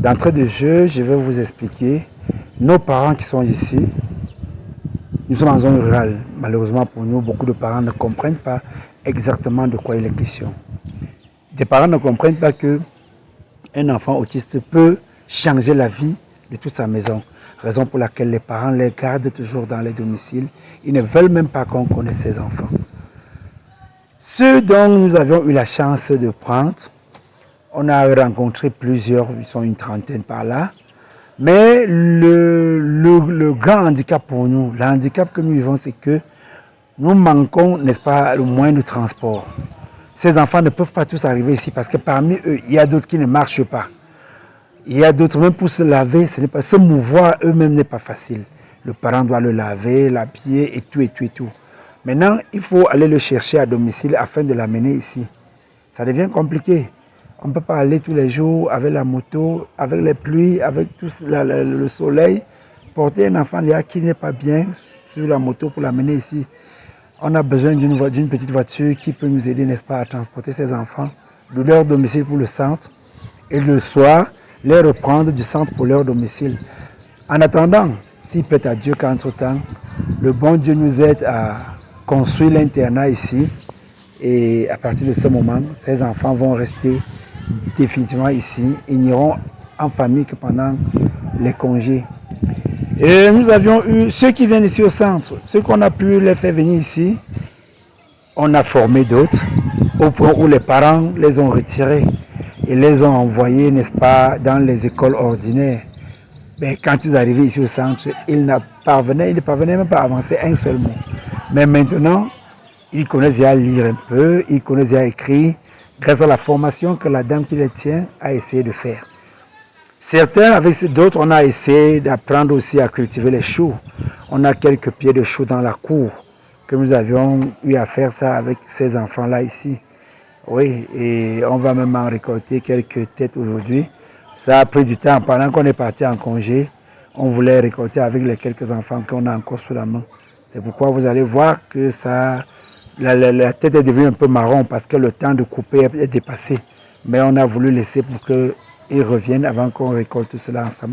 D'entrée de jeu, je vais vous expliquer. Nos parents qui sont ici, nous sommes en zone rurale. Malheureusement pour nous, beaucoup de parents ne comprennent pas exactement de quoi il est question. Des parents ne comprennent pas qu'un enfant autiste peut changer la vie de toute sa maison. Raison pour laquelle les parents les gardent toujours dans les domiciles. Ils ne veulent même pas qu'on connaisse ces enfants. Ceux dont nous avions eu la chance de prendre, on a rencontré plusieurs, ils sont une trentaine par là. Mais le grand handicap pour nous, le handicap que nous vivons, c'est que nous manquons, n'est-ce pas, le moyen de transport. Ces enfants ne peuvent pas tous arriver ici parce que parmi eux, il y a d'autres qui ne marchent pas. Il y a d'autres, même pour se laver, se mouvoir eux-mêmes n'est pas facile. Le parent doit le laver, l'habiller et tout, et tout, et tout. Maintenant, il faut aller le chercher à domicile afin de l'amener ici. Ça devient compliqué. On ne peut pas aller tous les jours avec la moto, avec les pluies, avec tout le soleil, porter un enfant là qui n'est pas bien sur la moto pour l'amener ici. On a besoin d'une petite voiture qui peut nous aider, n'est-ce pas, à transporter ces enfants de leur domicile pour le centre et le soir, les reprendre du centre pour leur domicile. En attendant, s'il plaît à Dieu qu'entre-temps, le bon Dieu nous aide à construire l'internat ici et à partir de ce moment, ces enfants vont rester définitivement ici. Ils n'iront en famille que pendant les congés. Et nous avions eu ceux qui viennent ici au centre, ceux qu'on a pu les faire venir ici, on a formé d'autres au point où les parents les ont retirés et les ont envoyés, n'est-ce pas, dans les écoles ordinaires. Mais quand ils arrivaient ici au centre, ils ne parvenaient même pas à avancer un seul mot. Mais maintenant, ils connaissent déjà à lire un peu, ils connaissent déjà à écrire, grâce à la formation que la dame qui les tient a essayé de faire. Certains, avec d'autres, on a essayé d'apprendre aussi à cultiver les choux. On a quelques pieds de choux dans la cour, que nous avions eu à faire ça avec ces enfants-là ici. Oui, et on va même en récolter quelques têtes aujourd'hui. Ça a pris du temps. Pendant qu'on est parti en congé, on voulait récolter avec les quelques enfants qu'on a encore sous la main. C'est pourquoi vous allez voir que ça, la tête est devenue un peu marron parce que le temps de couper est dépassé. Mais on a voulu laisser pour qu'ils reviennent avant qu'on récolte tout cela ensemble.